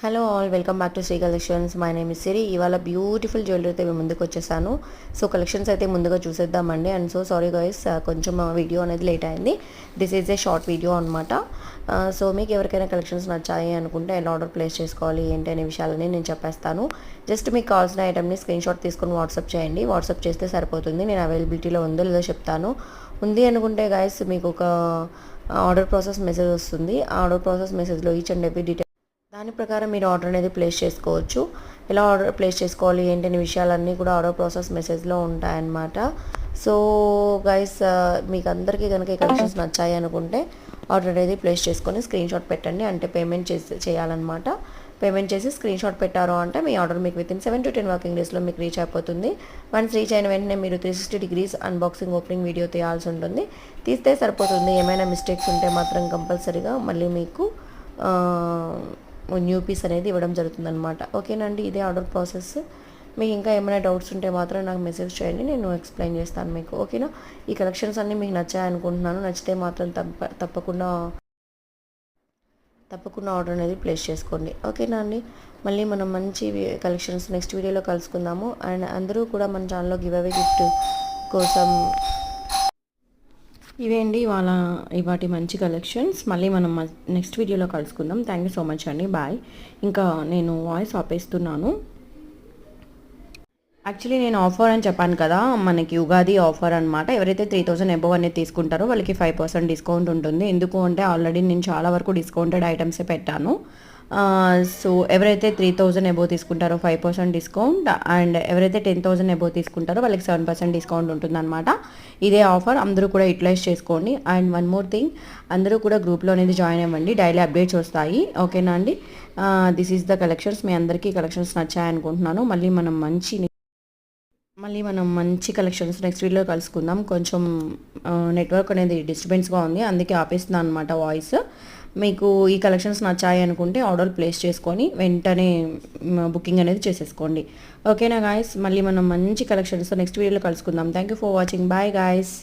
Hello all, welcome back to Shri collections. My name is Siri. ఇవాళ beautiful jewellery అయితే మేము ముందుకు వచ్చేసాను. సో కలెక్షన్స్ అయితే ముందుగా చూసేద్దామండి. అండ్ సో సారీ గైస్, కొంచెం వీడియో అనేది లేట్ అయింది. This is a short video అనమాట. సో మీకు ఎవరికైనా కలెక్షన్స్ నచ్చాయి అనుకుంటే ఎలా ఆర్డర్ ప్లేస్ చేసుకోవాలి ఏంటి అనే విషయాలని నేను చెప్పేస్తాను. జస్ట్ మీకు కావాల్సిన ఐటమ్ని స్క్రీన్ షాట్ తీసుకొని వాట్సాప్ చేయండి. వాట్సాప్ చేస్తే సరిపోతుంది. నేను అవైలబిలిటీలో ఉందో లేదో చెప్తాను. ఉంది అనుకుంటే గైస్ మీకు ఒక ఆర్డర్ ప్రాసెస్ మెసేజ్ వస్తుంది. ఆ ఆర్డర్ ప్రాసెస్ మెసేజ్లో ఈచ్ అండ్ ఎవ్రీ డీటెయిల్ దాని ప్రకారం మీరు ఆర్డర్ అనేది ప్లేస్ చేసుకోవచ్చు. ఎలా ఆర్డర్ ప్లేస్ చేసుకోవాలి ఏంటనే విషయాలన్నీ కూడా ఆర్డర్ ప్రాసెస్ మెసేజ్లో ఉంటాయన్నమాట. సో గైస్, మీకు అందరికీ కనుక ఈ కలెక్షన్స్ నచ్చాయి అనుకుంటే ఆర్డర్ అనేది ప్లేస్ చేసుకొని స్క్రీన్ షాట్ పెట్టండి. అంటే పేమెంట్ చేయాలన్నమాట. పేమెంట్ చేసి స్క్రీన్ షాట్ పెట్టారు అంటే మీ ఆర్డర్ మీకు వితిన్ 7 to 10 వర్కింగ్ డేస్లో మీకు రీచ్ అయిపోతుంది. వన్స్ రీచ్ అయిన వెంటనే మీరు 360 degrees అన్బాక్సింగ్ ఓపెనింగ్ వీడియో తీయాల్సి ఉంటుంది. తీస్తే సరిపోతుంది. ఏమైనా మిస్టేక్స్ ఉంటే మాత్రం కంపల్సరీగా మళ్ళీ మీకు న్యూ పీస్ అనేది ఇవ్వడం జరుగుతుందన్నమాట. ఓకేనండి, ఇదే ఆర్డర్ ప్రాసెస్. మీకు ఇంకా ఏమైనా డౌట్స్ ఉంటే మాత్రం నాకు మెసేజ్ చేయండి, నేను ఎక్స్ప్లెయిన్ చేస్తాను మీకు. ఓకేనా, ఈ కలెక్షన్స్ అన్నీ మీకు నచ్చాయనుకుంటున్నాను. నచ్చితే మాత్రం తప్పకుండా ఆర్డర్ అనేది ప్లేస్ చేసుకోండి. ఓకేనా అండి, మళ్ళీ మనం మంచి కలెక్షన్స్ నెక్స్ట్ వీడియోలో కలుసుకుందాము. అండ్ అందరూ కూడా మన ఛానల్లో గివ్ అవే గిఫ్ట్ కోసం ఇవేండి ఇవాటి మంచి కలెక్షన్స్. మళ్ళీ మనం నెక్స్ట్ వీడియోలో కలుసుకుందాం. థ్యాంక్ యూ సో మచ్ అండి, బాయ్. ఇంకా నేను వాయిస్ ఆపేస్తున్నాను. యాక్చువల్లీ నేను ఆఫర్ అని చెప్పాను కదా, మనకి ఉగాది ఆఫర్ అనమాట. ఎవరైతే 3000 అబోవ్ అనేది తీసుకుంటారో వాళ్ళకి 5% డిస్కౌంట్ ఉంటుంది. ఎందుకు అంటే ఆల్రెడీ నేను చాలా వరకు డిస్కౌంటెడ్ ఐటమ్సే పెట్టాను. సో ఎవరైతే 3000 అబోవ్ తీసుకుంటారో 5% డిస్కౌంట్, అండ్ ఎవరైతే 10,000 అబోవ్ తీసుకుంటారో వాళ్ళకి 7% డిస్కౌంట్ ఉంటుందన్నమాట. ఇదే ఆఫర్ అందరూ కూడా యూటిలైజ్ చేసుకోండి. అండ్ వన్ మోర్ థింగ్, అందరూ కూడా గ్రూప్లో అనేది జాయిన్ అవ్వండి. డైలీ అప్డేట్స్ వస్తాయి. ఓకేనా అండి, దిస్ ఈజ్ ద కలెక్షన్స్. మీ అందరికీ కలెక్షన్స్ నచ్చాయనుకుంటున్నాను. మళ్ళీ మనం మంచి కలెక్షన్స్ నెక్స్ట్ వీడియోలో కలుసుకుందాం. కొంచెం నెట్వర్క్ అనేది డిస్టర్బెన్స్గా ఉంది, అందుకే ఆపేస్తున్నాను అనమాట వాయిస్. మీకు ఈ కలెక్షన్స్ నచ్చాయి అనుకుంటే ఆర్డర్ ప్లేస్ చేసుకొని వెంటనే బుకింగ్ అనేది చేసేసుకోండి. ఓకేనా గాయస్, మళ్ళీ మనం మంచి కలెక్షన్స్ నెక్స్ట్ వీడియోలో కలుసుకుందాం. Thank you for watching. Bye guys.